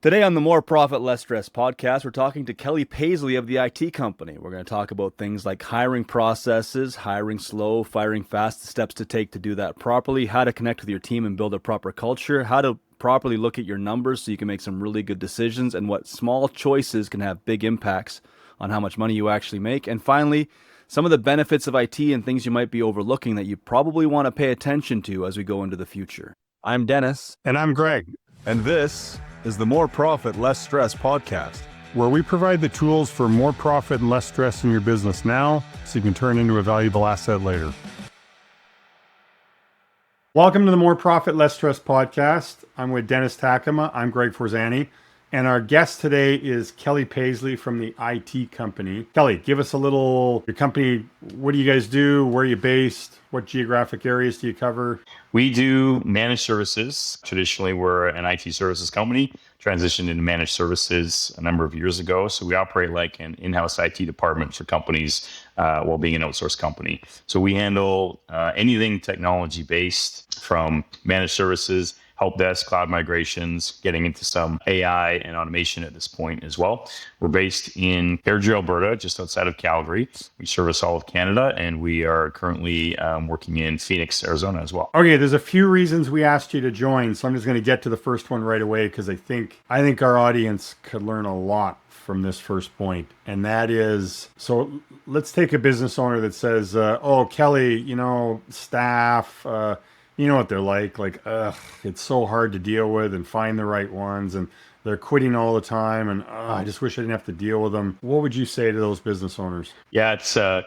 Today on the More Profit, Less Stress podcast, we're talking to Kelly Paisley of the IT company. We're going to talk about things like hiring processes, hiring slow, firing fast, the steps to take to do that properly, how to connect with your team and build a proper culture, how to properly look at your numbers so you can make some really good decisions, and what small choices can have big impacts on how much money you actually make. And finally, some of the benefits of IT and things you might be overlooking that you probably want to pay attention to as we go into the future. I'm Dennis. And I'm Greg. And this is the More Profit, Less Stress podcast, where we provide the tools for more profit and less stress in your business now so you can turn into a valuable asset later. Welcome to the More Profit, Less Stress podcast. I'm with Dennis Taekema. I'm Greg Forzani. And our guest today is Kelly Paisley from the IT company. Kelly, give us your company, what do you guys do? Where are you based? What geographic areas do you cover? We do managed services. Traditionally, we're an IT services company, transitioned into managed services a number of years ago. So we operate like an in-house IT department for companies while being an outsourced company. So we handle anything technology-based, from managed services, help desk, cloud migrations, getting into some AI and automation at this point as well. We're based in Airdrie, Alberta, just outside of Calgary. We service all of Canada, and we are currently working in Phoenix, Arizona as well. Okay, there's a few reasons we asked you to join, so I'm just going to get to the first one right away because I think our audience could learn a lot from this first point. And that is, so let's take a business owner that says, oh, Kelly, staff, you know what they're like, it's so hard to deal with and find the right ones, and they're quitting all the time, and I just wish I didn't have to deal with them. What would you say to those business owners? Yeah, it's the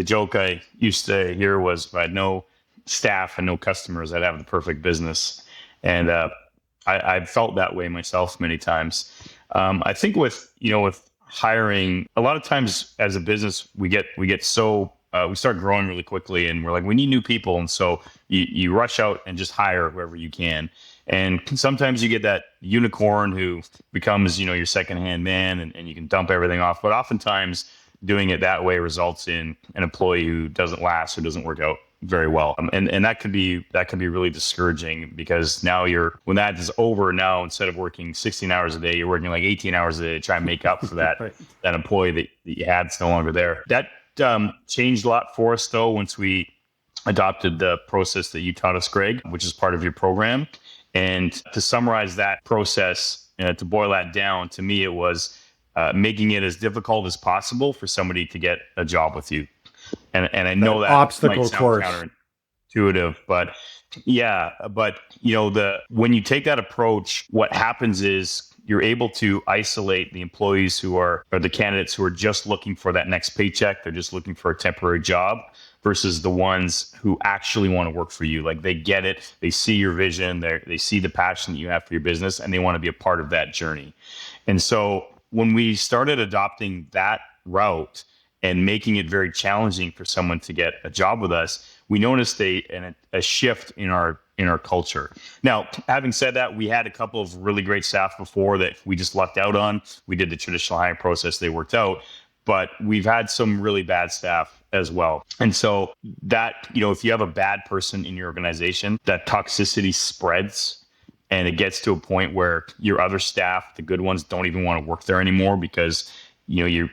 joke I used to hear was, if I had no staff and no customers, I'd have the perfect business. And I've felt that way myself many times. I think with hiring, a lot of times as a business, we start growing really quickly, and we're like, we need new people. And so you rush out and just hire whoever you can. And sometimes you get that unicorn who becomes, your secondhand man, and you can dump everything off. But oftentimes doing it that way results in an employee who doesn't last or doesn't work out very well. And that can be really discouraging, because now when that is over, now instead of working 16 hours a day, you're working like 18 hours a day to try and make up for that, Right. that employee that you had's no longer there. That changed a lot for us, though, once we adopted the process that you taught us, Greg, which is part of your program. And to summarize that process, to boil that down, to me, it was making it as difficult as possible for somebody to get a job with you. And I know that obstacle might sound course counterintuitive, but yeah, when you take that approach, what happens is you're able to isolate the employees or the candidates who are just looking for that next paycheck. They're just looking for a temporary job, versus the ones who actually want to work for you. Like, they get it. They see your vision. They see the passion that you have for your business, and they want to be a part of that journey. And so when we started adopting that route and making it very challenging for someone to get a job with us, we noticed a shift in our culture. Now, having said that, we had a couple of really great staff before that we just lucked out on. We did the traditional hiring process, they worked out, but we've had some really bad staff as well. And so that, if you have a bad person in your organization, that toxicity spreads, and it gets to a point where your other staff, the good ones, don't even want to work there anymore, because you're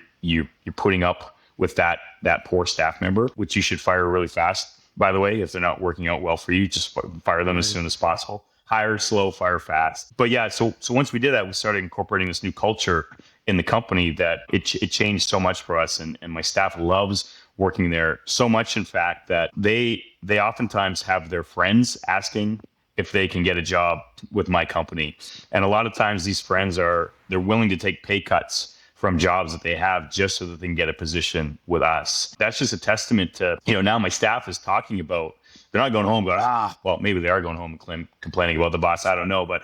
putting up with that poor staff member, which you should fire really fast. By the way, if they're not working out well for you, just fire them as soon as possible. Hire slow, fire fast. But yeah, so once we did that, we started incorporating this new culture in the company that it changed so much for us. And my staff loves working there so much, in fact, that they oftentimes have their friends asking if they can get a job with my company. And a lot of times these friends they're willing to take pay cuts from jobs that they have just so that they can get a position with us. That's just a testament to, now my staff is talking about, they're not going home going, well, maybe they are going home and complaining about the boss. I don't know, but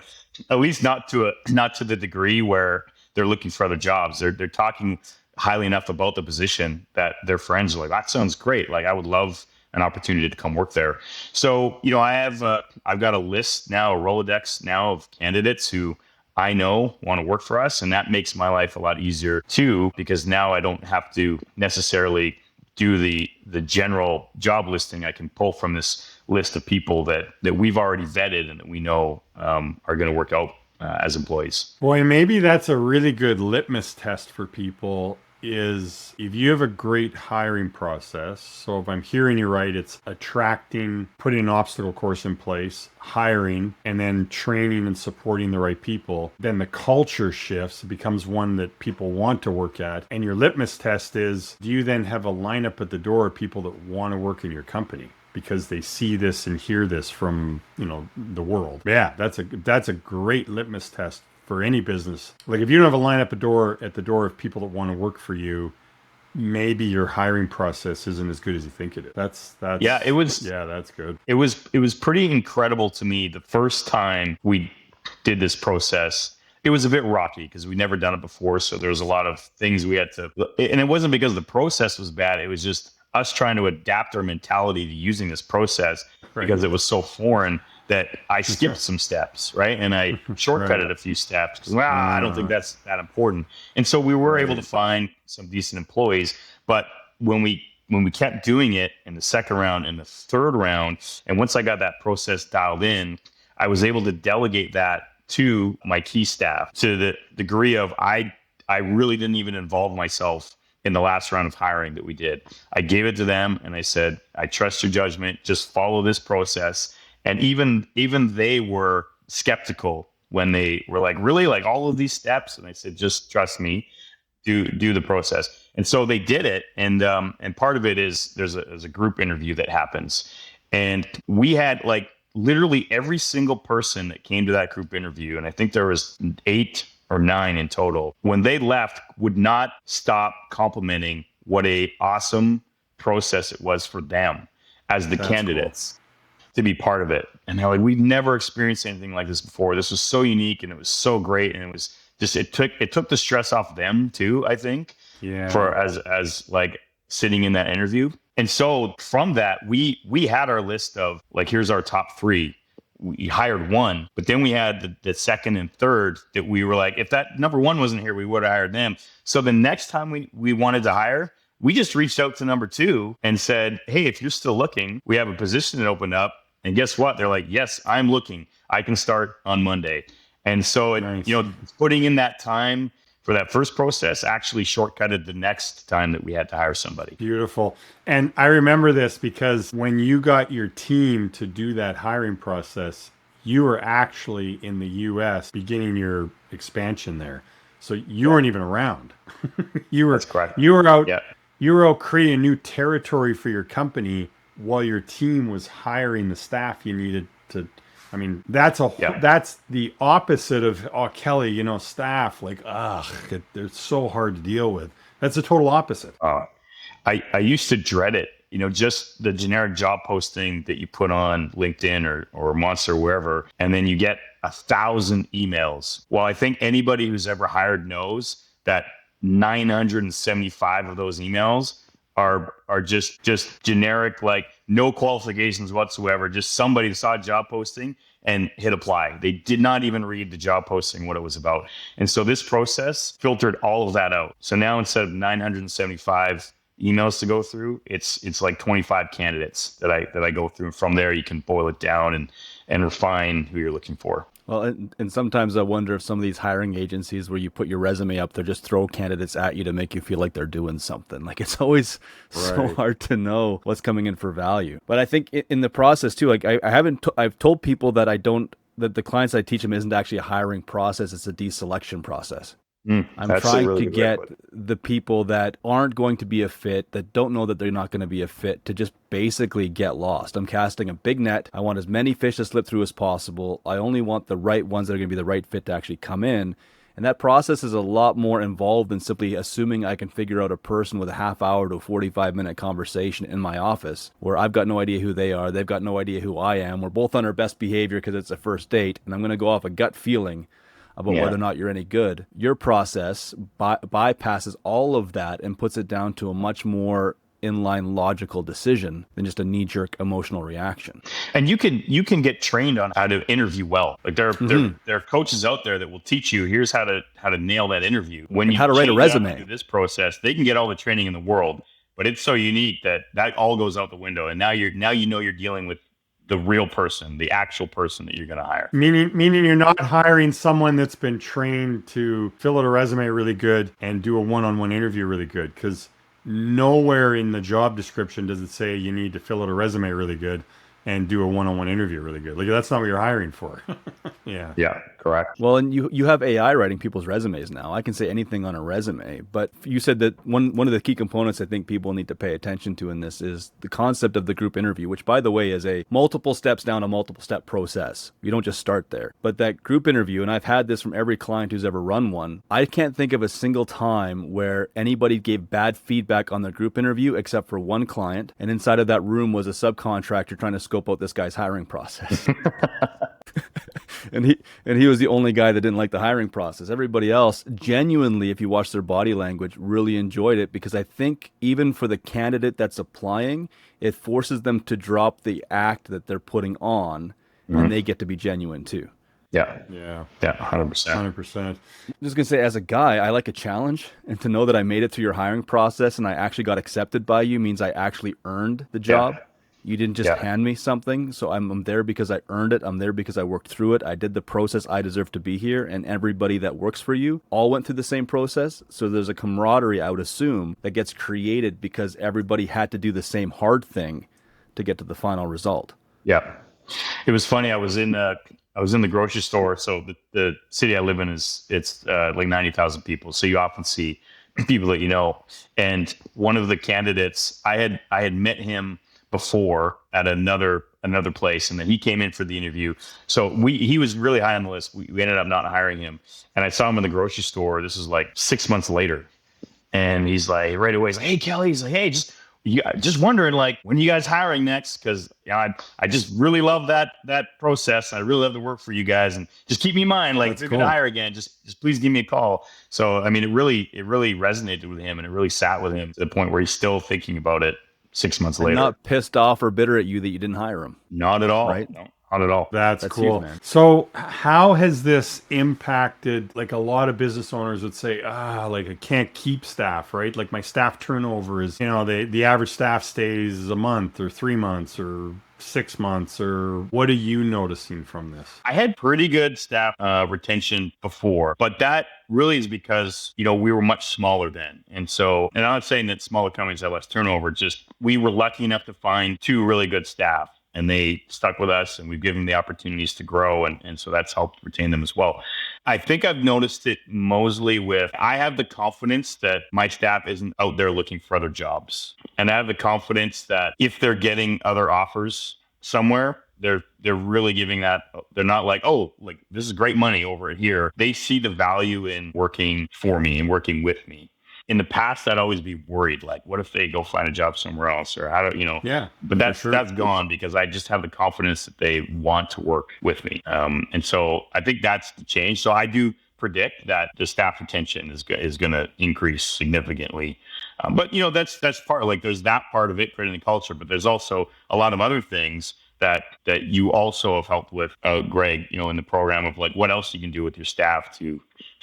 at least not to the degree where they're looking for other jobs. They're talking highly enough about the position that their friends are like, that sounds great. Like, I would love an opportunity to come work there. So, I've got a list now, a Rolodex now of candidates who I know want to work for us. And that makes my life a lot easier too, because now I don't have to necessarily do the general job listing. I can pull from this list of people that we've already vetted and that we know are going to work out as employees. Boy, maybe that's a really good litmus test for people is if you have a great hiring process. So if I'm hearing you right, it's attracting, putting an obstacle course in place, hiring, and then training and supporting the right people. Then the culture shifts. It becomes one that people want to work at. And your litmus test is, do you then have a lineup at the door of people that want to work in your company? Because they see this and hear this from, the world. Yeah, that's a great litmus test for any business. Like if you don't have a lineup at the door of people that want to work for you, maybe your hiring process isn't as good as you think it is. That's that's good. It was pretty incredible to me the first time we did this process. It was a bit rocky because we'd never done it before, so there was a lot of things we had to. And it wasn't because the process was bad. It was just us trying to adapt our mentality to using this process because it was so foreign that I skipped some steps, right? And I shortcutted a few steps because, I don't think that's that important. And so we were able to find some decent employees. But when we kept doing it in the second round and the third round, and once I got that process dialed in, I was able to delegate that to my key staff to the degree of I really didn't even involve myself in the last round of hiring that we did. I gave it to them and I said, I trust your judgment, just follow this process. And even they were skeptical when they were like, really, like all of these steps? And I said, just trust me, do the process. And so they did it. And part of it is there's a group interview that happens. And we had like literally every single person that came to that group interview, and I think there was 8 or 9 in total, when they left, would not stop complimenting what a awesome process it was for them as the candidates. Cool. To be part of it. And they're like, we've never experienced anything like this before. This was so unique and it was so great. And it was just, it took the stress off them too, I think, for as like sitting in that interview. And so from that, we had our list of like, here's our top 3. We hired 1, but then we had the second and third that we were like, if that number 1 wasn't here, we would have hired them. So the next time we wanted to hire, we just reached out to number 2 and said, hey, if you're still looking, we have a position that opened up. And guess what? They're like, yes, I'm looking. I can start on Monday. And so, putting in that time for that first process actually shortcutted the next time that we had to hire somebody. Beautiful. And I remember this because when you got your team to do that hiring process, you were actually in the U.S. beginning your expansion there. So you weren't even around. That's correct. You were out. Yeah. You were out creating a new territory for your company while your team was hiring the staff you needed to. I mean, that's the opposite of, Kelly, staff, like, they're so hard to deal with. That's the total opposite. I used to dread it, just the generic job posting that you put on LinkedIn or Monster, or wherever, and then you get 1,000 emails. Well, I think anybody who's ever hired knows that 975 of those emails are just generic, like no qualifications whatsoever. Just somebody saw a job posting and hit apply. They did not even read the job posting, what it was about. And so this process filtered all of that out. So now instead of 975 emails to go through, it's like 25 candidates that I go through. And from there, you can boil it down and refine who you're looking for. Well, and sometimes I wonder if some of these hiring agencies where you put your resume up, they just throw candidates at you to make you feel like they're doing something. Like it's always so hard to know what's coming in for value. But I think in the process too, like I've told people that that the clients I teach them isn't actually a hiring process. It's a deselection process. I'm trying to get the people that aren't going to be a fit, that don't know that they're not going to be a fit, to just basically get lost. I'm casting a big net. I want as many fish to slip through as possible. I only want the right ones that are going to be the right fit to actually come in. And that process is a lot more involved than simply assuming I can figure out a person with a half hour to a 45-minute conversation in my office where I've got no idea who they are. They've got no idea who I am. We're both on our best behavior because it's a first date. And I'm going to go off a gut feeling about whether or not you're any good. Your process bypasses all of that and puts it down to a much more inline logical decision than just a knee-jerk emotional reaction. And you can get trained on how to interview well. Like there are coaches out there that will teach you here's how to nail that interview. When you how to write a resume. This process, they can get all the training in the world, but it's so unique that all goes out the window. And now you know you're dealing with the real person, the actual person that you're going to hire. Meaning you're not hiring someone that's been trained to fill out a resume really good and do a one-on-one interview really good, because nowhere in the job description does it say you need to fill out a resume really good and do a one-on-one interview really good. Like, that's not what you're hiring for. Yeah. Yeah, correct. Well, and you have AI writing people's resumes now. I can say anything on a resume, but you said that one of the key components I think people need to pay attention to in this is the concept of the group interview, which, by the way, is a multiple steps down a multiple step process. You don't just start there. But that group interview, and I've had this from every client who's ever run one, I can't think of a single time where anybody gave bad feedback on the group interview except for one client, and inside of that room was a subcontractor trying to scope out this guy's hiring process. And he was the only guy that didn't like the hiring process. Everybody else, genuinely, if you watch their body language, really enjoyed it, because I think even for the candidate that's applying, it forces them to drop the act that they're putting on, and they get to be genuine too. Yeah. 100%. 100%. I'm just gonna say, as a guy, I like a challenge, and to know that I made it through your hiring process and I actually got accepted by you means I actually earned the job. Yeah. You didn't just hand me something. So I'm there because I earned it. I'm there because I worked through it. I did the process. I deserve to be here. And everybody that works for you all went through the same process. So there's a camaraderie, I would assume, that gets created because everybody had to do the same hard thing to get to the final result. Yeah. It was funny. I was in the grocery store. So the city I live in it's like 90,000 people. So you often see people that you know. And one of the candidates, I had met him before at another place, and then he came in for the interview. So he was really high on the list. We ended up not hiring him, and I saw him in the grocery store. This is like 6 months later, and he's like, right away, he's like, "Hey, Kelly," he's like, "Hey, just wondering, like, when are you guys hiring next? Because I just really love that process. I really love to work for you guys, and just keep me in mind. Like, if you're gonna hire again, just please give me a call." So I mean, it really resonated with him, and it really sat with him to the point where he's still thinking about it 6 months later. Not pissed off or bitter at you that you didn't hire him. Not at all. Right? No, not at all. That's cool. Huge, man. So how has this impacted, like, a lot of business owners would say, like, I can't keep staff, right? Like, my staff turnover is, the average staff stays a month or 3 months or 6 months, or what are you noticing from this? I had pretty good staff retention before, but that really is because, we were much smaller then. And I'm not saying that smaller companies have less turnover, just we were lucky enough to find 2 really good staff, and they stuck with us, and we've given them the opportunities to grow. And so that's helped retain them as well. I think I've noticed it mostly I have the confidence that my staff isn't out there looking for other jobs. And I have the confidence that if they're getting other offers somewhere, they're really giving that. They're not like, oh, like, this is great money over here. They see the value in working for me and working with me. In the past, I'd always be worried, like, what if they go find a job somewhere else, or how do Yeah. But that's gone, because I just have the confidence that they want to work with me. And so I think that's the change. So I do predict that the staff retention is going to increase significantly. But that's part, like, there's that part of it, creating the culture, but there's also a lot of other things that you also have helped with, Greg, in the program, of like what else you can do with your staff to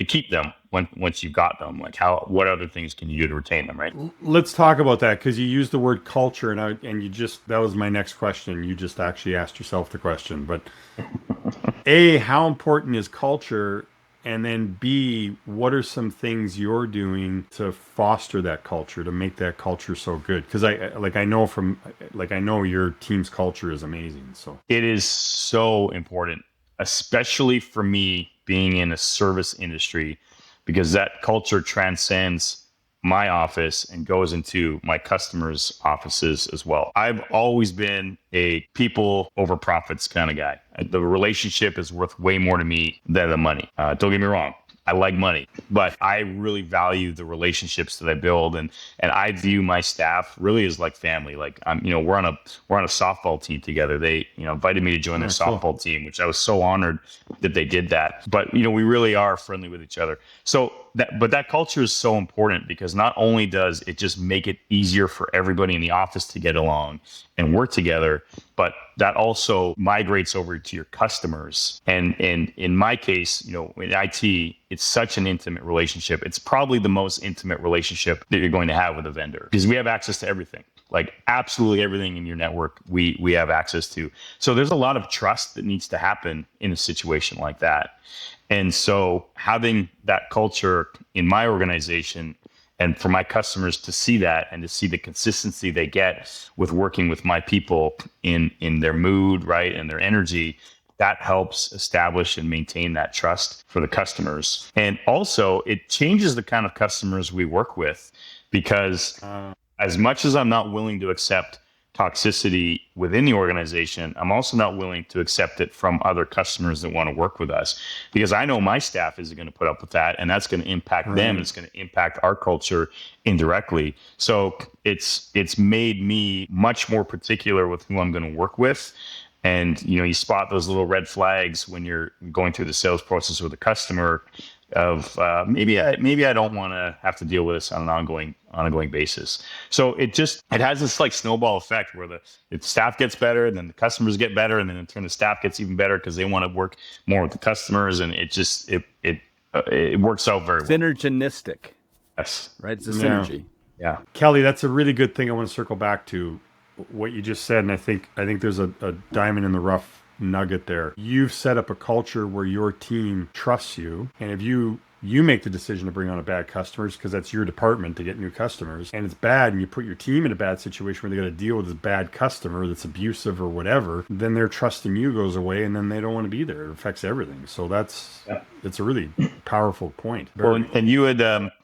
keep them once you've got them. Like, what other things can you do to retain them, right? Let's talk about that, because you used the word culture, and that was my next question. You just actually asked yourself the question. But A, how important is culture? And then B, what are some things you're doing to foster that culture, to make that culture so good? Because I know your team's culture is amazing. So it is so important, especially for me being in a service industry, because that culture transcends my office and goes into my customers' offices as well. I've always been a people over profits kind of guy. The relationship is worth way more to me than the money. Don't get me wrong. I like money, but I really value the relationships that I build, and I view my staff really as like family. Like, we're on a softball team together. They invited me to join their softball team, which I was so honored that they did that. But we really are friendly with each other. So that culture is so important, because not only does it just make it easier for everybody in the office to get along, and work together, but that also migrates over to your customers. And in my case, in IT, it's such an intimate relationship. It's probably the most intimate relationship that you're going to have with a vendor, because we have access to everything. Like absolutely everything in your network, we have access to. So there's a lot of trust that needs to happen in a situation like that. And so having that culture in my organization, and for my customers to see that and to see the consistency they get with working with my people in their mood, right, and their energy, that helps establish and maintain that trust for the customers. And also it changes the kind of customers we work with, because as much as I'm not willing to accept toxicity within the organization, I'm also not willing to accept it from other customers that want to work with us, because I know my staff isn't going to put up with that, and that's going to impact them. It's going to impact our culture indirectly. So it's made me much more particular with who I'm going to work with. And you spot those little red flags when you're going through the sales process with a customer of maybe I don't want to have to deal with this on an ongoing basis. So it has this like snowball effect where the staff gets better, and then the customers get better, and then in turn the staff gets even better because they want to work more with the customers, and it works out very well. Synergistic. Yes. Right? It's a synergy. Yeah. Kelly, that's a really good thing. I want to circle back to what you just said, and I think there's a diamond in the rough nugget there. You've set up a culture where your team trusts you, and if you make the decision to bring on a bad customers because that's your department to get new customers, and it's bad, and you put your team in a bad situation where they got to deal with this bad customer that's abusive or whatever, then their trust in you goes away, and then they don't want to be there. It affects everything. So it's a really powerful point. Well, and you had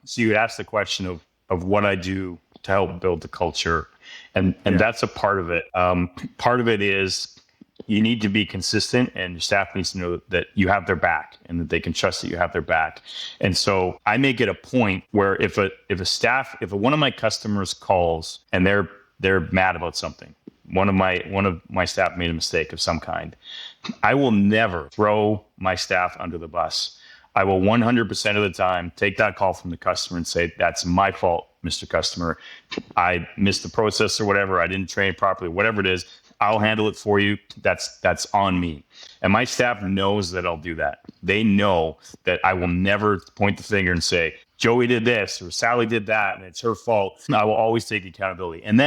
so you had asked the question of what I do to help build the culture, and that's a part of it. Part of it is you need to be consistent, and your staff needs to know that you have their back and that they can trust that you have their back. And so I make it a point where if one of my customers calls and they're mad about something, one of my staff made a mistake of some kind, I will never throw my staff under the bus. I will 100% of the time take that call from the customer and say, that's my fault, Mr. Customer. I missed the process or whatever. I didn't train properly, whatever it is. I'll handle it for you. That's on me. And my staff knows that I'll do that. They know that I will never point the finger and say, Joey did this or Sally did that, and it's her fault. I will always take accountability. And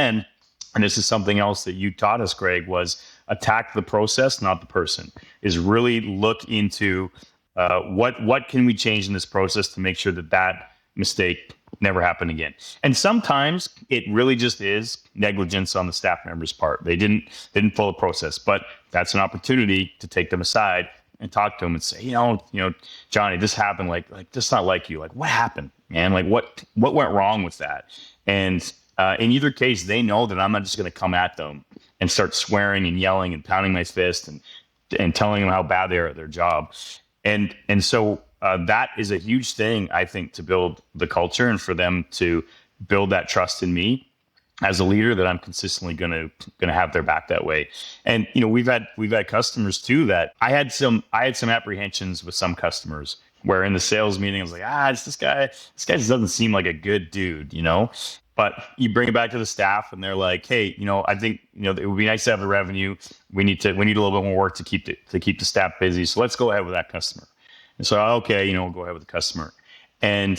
this is something else that you taught us, Greg, was attack the process, not the person, is really look into what can we change in this process to make sure that mistake never happen again. And sometimes it really just is negligence on the staff member's part. They didn't follow the process, but that's an opportunity to take them aside and talk to them and say, Johnny, this happened, like just not like you. Like, what happened, man? Like what went wrong with that? And in either case, they know that I'm not just going to come at them and start swearing and yelling and pounding my fist and telling them how bad they are at their job. And so that is a huge thing, I think, to build the culture and for them to build that trust in me as a leader that I'm consistently going to have their back that way. And we've had customers too that I had some apprehensions with some customers where in the sales meeting I was like, this guy just doesn't seem like a good dude, But you bring it back to the staff and they're like, hey, I think it would be nice to have the revenue. We need a little bit more work to keep the staff busy. So let's go ahead with that customer. And so, okay, we'll go ahead with the customer. And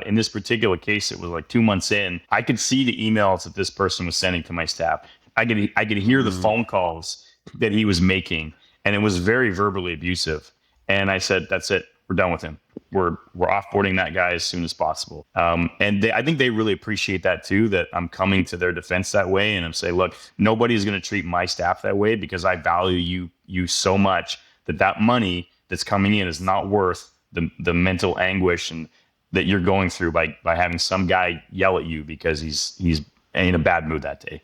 in this particular case, it was like 2 months in, I could see the emails that this person was sending to my staff. I could hear the phone calls that he was making, and it was very verbally abusive. And I said, that's it. We're done with him. We're offboarding that guy as soon as possible. And I think they really appreciate that too, that I'm coming to their defense that way. And I'm saying, look, nobody's going to treat my staff that way because I value you so much that money that's coming in is not worth the mental anguish and that you're going through by having some guy yell at you because he's in a bad mood that day.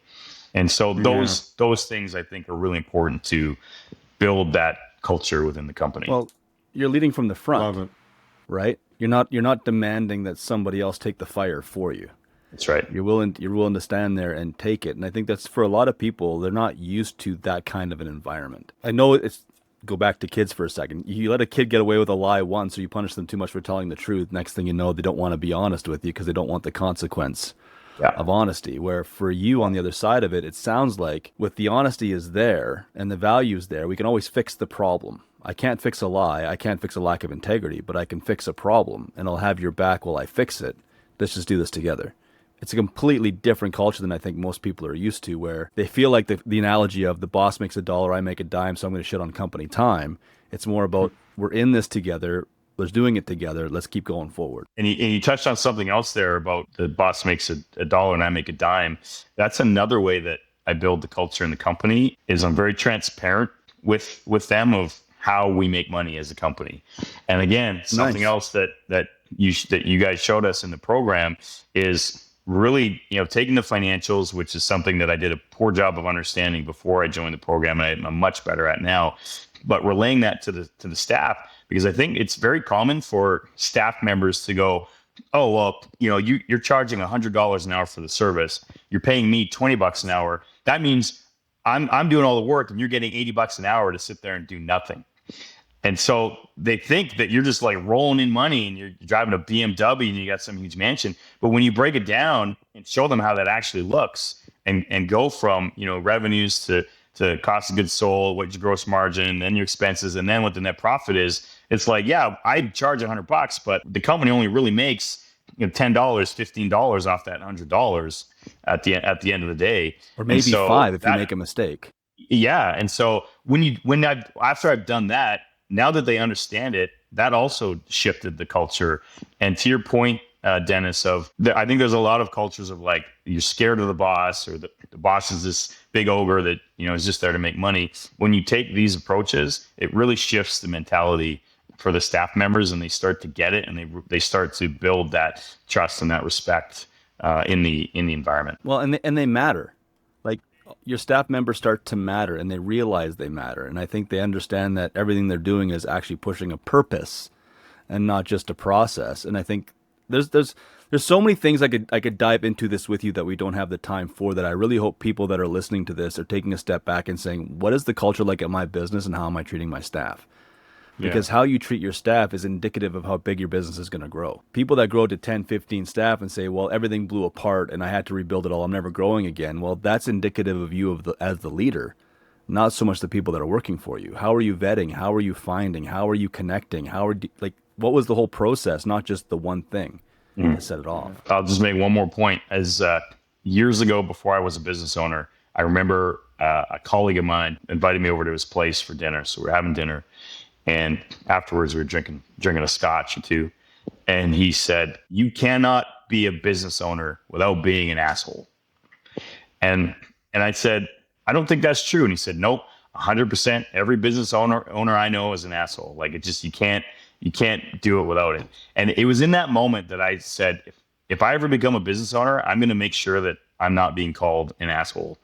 And so those things I think are really important to build that culture within the company. Well, you're leading from the front. Love it. Right? You're not demanding that somebody else take the fire for you. That's right. You're willing to stand there and take it. And I think that's for a lot of people, they're not used to that kind of an environment. I know go back to kids for a second. You let a kid get away with a lie once, or you punish them too much for telling the truth. Next thing you know, they don't want to be honest with you because they don't want the consequence. Yeah. of honesty, where for you on the other side of it, it sounds like with the honesty is there and the value is there, we can always fix the problem. I can't fix a lie. I can't fix a lack of integrity, but I can fix a problem and I'll have your back while I fix it. Let's just do this together. It's a completely different culture than I think most people are used to, where they feel like the analogy of the boss makes a dollar, I make a dime, so I'm going to shit on company time. It's more about we're in this together. Let's doing it together. Let's keep going forward. And you touched on something else there about the boss makes a dollar and I make a dime. That's another way that I build the culture in the company is I'm very transparent with them of how we make money as a company. And again, something else that you guys showed us in the program is really, taking the financials, which is something that I did a poor job of understanding before I joined the program, and I'm much better at now. But relaying that to the staff, because I think it's very common for staff members to go, oh, well, you're charging $100 an hour for the service. You're paying me $20 an hour. That means I'm doing all the work and you're getting $80 an hour to sit there and do nothing. And so they think that you're just like rolling in money and you're driving a BMW and you got some huge mansion. But when you break it down and show them how that actually looks and go from, revenues to cost of goods sold, what your gross margin, then your expenses, and then what the net profit is, it's like, yeah, I charge $100, but the company only really makes $10, $15 off that $100 at the end of the day. Or maybe $5 if you make a mistake. Yeah. And so after I've done that, now that they understand it, that also shifted the culture. And to your point, Dennis, I think there's a lot of cultures of like, you're scared of the boss, or the boss is this big ogre that, is just there to make money. When you take these approaches, it really shifts the mentality for the staff members, and they start to get it, and they start to build that trust and that respect in the environment. Well, and they matter. Like, your staff members start to matter and they realize they matter. And I think they understand that everything they're doing is actually pushing a purpose and not just a process. And I think there's so many things I could dive into this with you that we don't have the time for, that I really hope people that are listening to this are taking a step back and saying, what is the culture like at my business and how am I treating my staff? Because how you treat your staff is indicative of how big your business is going to grow. People that grow to 10, 15 staff and say, well, everything blew apart and I had to rebuild it all, I'm never growing again. Well, that's indicative of you as the leader, not so much the people that are working for you. How are you vetting? How are you finding? How are you connecting? What was the whole process, not just the one thing that set it off? I'll just make one more point. As years ago, before I was a business owner, I remember a colleague of mine invited me over to his place for dinner. So we're having dinner. And afterwards, we were drinking a scotch or two. And he said, you cannot be a business owner without being an asshole. And I said, I don't think that's true. And he said, nope, 100%. Every business owner I know is an asshole. Like, it just, you can't do it without it. And it was in that moment that I said, if I ever become a business owner, I'm going to make sure that I'm not being called an asshole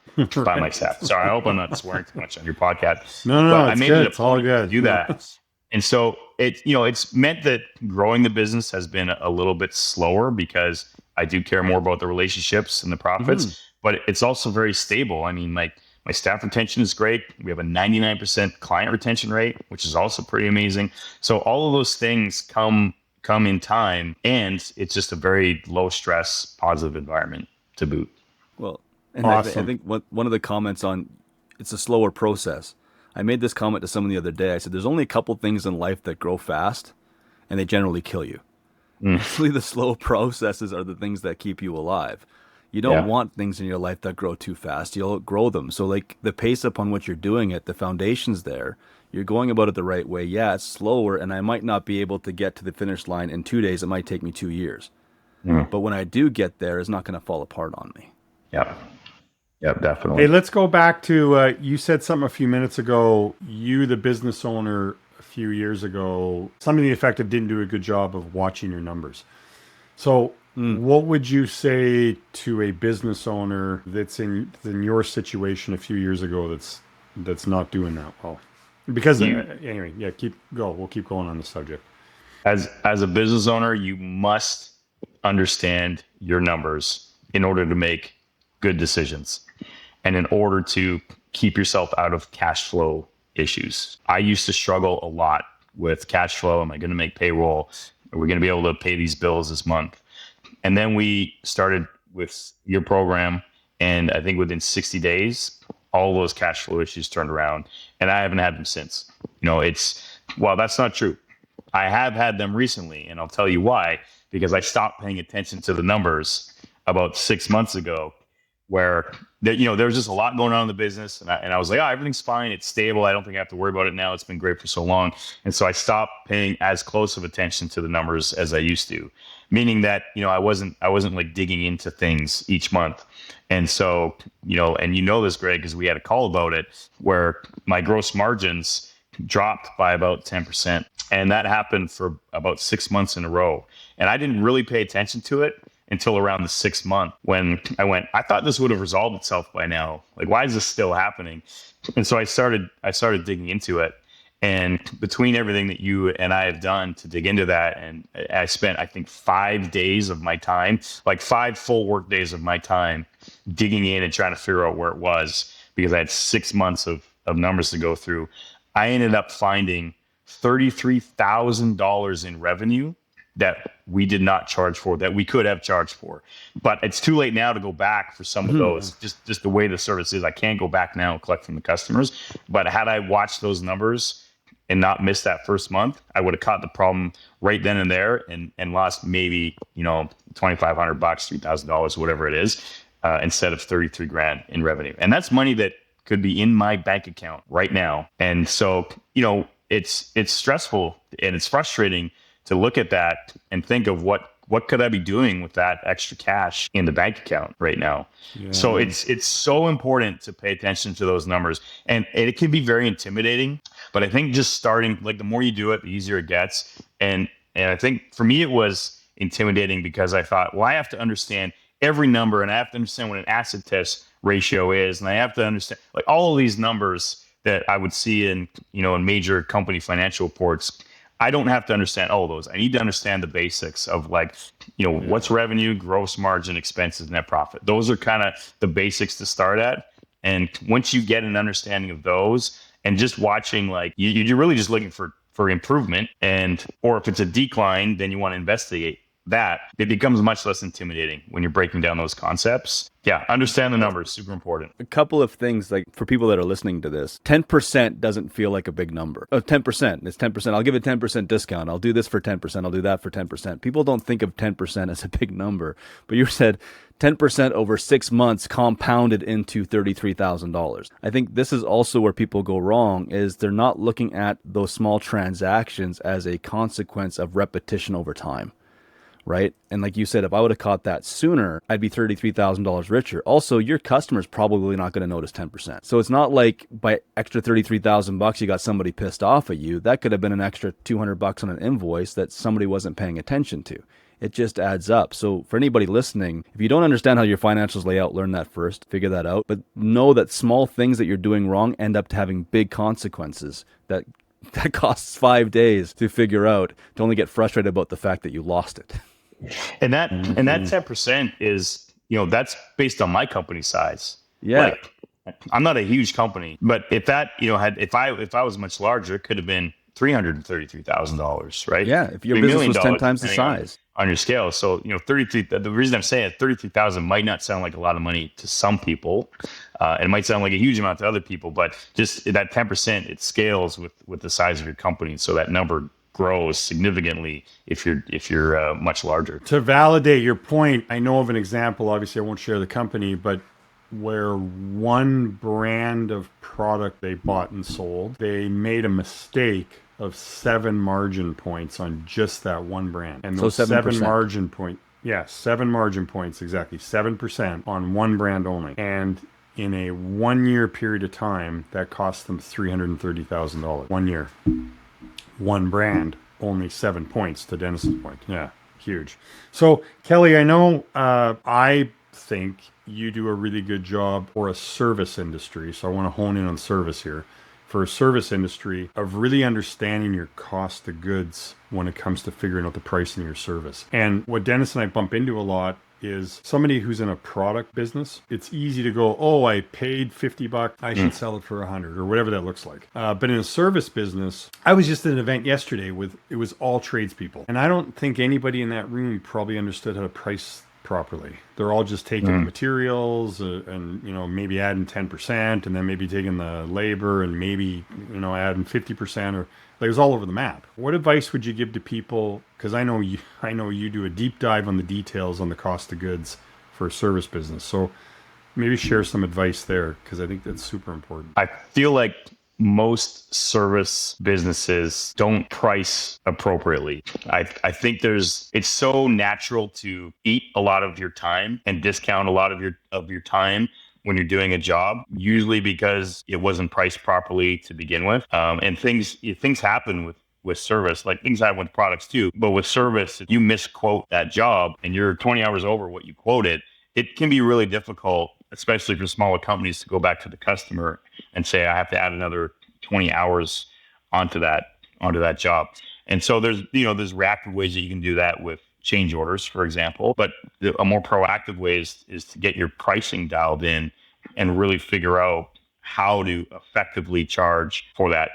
by my staff. Sorry, I hope I'm not swearing too much on your podcast. No, it's good. It's all good. To do that. And so it's meant that growing the business has been a little bit slower because I do care more about the relationships and the profits, but it's also very stable. I mean, like, my staff retention is great. We have a 99% client retention rate, which is also pretty amazing. So all of those things come in time, and it's just a very low stress, positive environment to boot. Well, and awesome. I think one of the comments on it's a slower process. I made this comment to someone the other day. I said, there's only a couple things in life that grow fast and they generally kill you. Actually, the slow processes are the things that keep you alive. You don't want things in your life that grow too fast. You'll grow them. So like the pace upon which you're doing it, the foundation's there. You're going about it the right way. Yeah, it's slower, and I might not be able to get to the finish line in 2 days. It might take me 2 years. But when I do get there, it's not going to fall apart on me. Yep, definitely. Hey, let's go back to, you said something a few minutes ago, you, the business owner, a few years ago, something to the effect of didn't do a good job of watching your numbers. So what would you say to a business owner that's in your situation a few years ago that's not doing that well? Because anyway, we'll keep going on the subject. As a business owner, you must understand your numbers in order to make good decisions and in order to keep yourself out of cash flow issues. I used to struggle a lot with cash flow. Am I going to make payroll? Are we going to be able to pay these bills this month? And then we started with your program, and I think within 60 days, all those cash flow issues turned around, and I haven't had them since. Well, that's not true. I have had them recently, and I'll tell you why. Because I stopped paying attention to the numbers about 6 months ago, where there was just a lot going on in the business, and I was like, oh, everything's fine, it's stable, I don't think I have to worry about it now. It's been great for so long, and so I stopped paying as close of attention to the numbers as I used to, meaning that I wasn't like digging into things each month, and so and this, Greg, because we had a call about it, where my gross margins dropped by about 10%, and that happened for about 6 months in a row, and I didn't really pay attention to it until around the 6th month, when I thought this would have resolved itself by now. Like, why is this still happening? And so I started digging into it. And between everything that you and I have done to dig into that, and I spent, I think, 5 days of my time, like 5 full work days of my time, digging in and trying to figure out where it was, because I had 6 months of numbers to go through. I ended up finding $33,000 in revenue that we did not charge for, that we could have charged for. But it's too late now to go back for some of those. Just the way the service is, I can't go back now and collect from the customers. But had I watched those numbers and not missed that first month, I would have caught the problem right then and there, and lost maybe $2,500, $3,000, whatever it is, instead of 33 grand in revenue. And that's money that could be in my bank account right now. And so it's stressful and it's frustrating to look at that and think of what could I be doing with that extra cash in the bank account right now. Yeah. So it's so important to pay attention to those numbers, and it can be very intimidating, but I think just starting, like, the more you do it, the easier it gets. And I think for me, it was intimidating because I thought, well, I have to understand every number, and I have to understand what an asset test ratio is, and I have to understand, like, all of these numbers that I would see in major company financial reports. I don't have to understand all of those. I need to understand the basics of, like, what's revenue, gross margin, expenses, net profit. Those are kind of the basics to start at. And once you get an understanding of those, and just watching, like, you're really just looking for improvement, or if it's a decline, then you want to investigate that. It becomes much less intimidating when you're breaking down those concepts. Yeah, understand the numbers, super important. A couple of things, like, for people that are listening to this, 10% doesn't feel like a big number. 10%, it's 10%. I'll give a 10% discount. I'll do this for 10%. I'll do that for 10%. People don't think of 10% as a big number, but you said 10% over 6 months compounded into $33,000. I think this is also where people go wrong, is they're not looking at those small transactions as a consequence of repetition over time. Right? And like you said, if I would have caught that sooner, I'd be $33,000 richer. Also, your customer's probably not going to notice 10%. So it's not like by extra $33,000 you got somebody pissed off at you. That could have been an extra $200 on an invoice that somebody wasn't paying attention to. It just adds up. So for anybody listening, if you don't understand how your financials lay out, learn that first, figure that out. But know that small things that you're doing wrong end up having big consequences that costs 5 days to figure out, to only get frustrated about the fact that you lost it. And that 10% is, that's based on my company size. Yeah. Like, I'm not a huge company, but if that, if I was much larger, it could have been $333,000, right? Yeah. If your business was 10 times the size on your scale. So, 33, the reason I'm saying it, 33,000 might not sound like a lot of money to some people. And it might sound like a huge amount to other people, but just that 10%, it scales with the size of your company. So that number grows significantly if you're much larger. To validate your point, I know of an example, obviously I won't share the company, but where one brand of product they bought and sold, they made a mistake of 7 margin points on just that one brand. And those 7 margin points, 7 margin points, exactly, 7% on one brand only. And in a 1 year period of time, that cost them $330,000. 1 year. One brand, only 7 points, to Dennis's point. Yeah, huge. So, Kelly, I know I think you do a really good job for a service industry. So I want to hone in on service here. For a service industry, of really understanding your cost of goods when it comes to figuring out the price in your service. And what Dennis and I bump into a lot is somebody who's in a product business. It's easy to go, oh, I paid $50, I should sell it for $100, or whatever that looks like. But in a service business, I was just at an event yesterday it was all tradespeople. And I don't think anybody in that room probably understood how to price properly. They're all just taking the materials and, maybe adding 10% and then maybe taking the labor and maybe, adding 50% or like it's all over the map. What advice would you give to people? Because I know you do a deep dive on the details on the cost of goods for a service business. So maybe share some advice there because I think that's super important. I feel like most service businesses don't price appropriately. I think it's so natural to eat a lot of your time and discount a lot of your time when you're doing a job, usually because it wasn't priced properly to begin with. And things happen with service, like things happen with products too. But with service, if you misquote that job and you're 20 hours over what you quoted, it can be really difficult, especially for smaller companies, to go back to the customer and say, I have to add another 20 hours onto that job. And so there's reactive ways that you can do that with change orders, for example. But a more proactive way is to get your pricing dialed in and really figure out how to effectively charge for that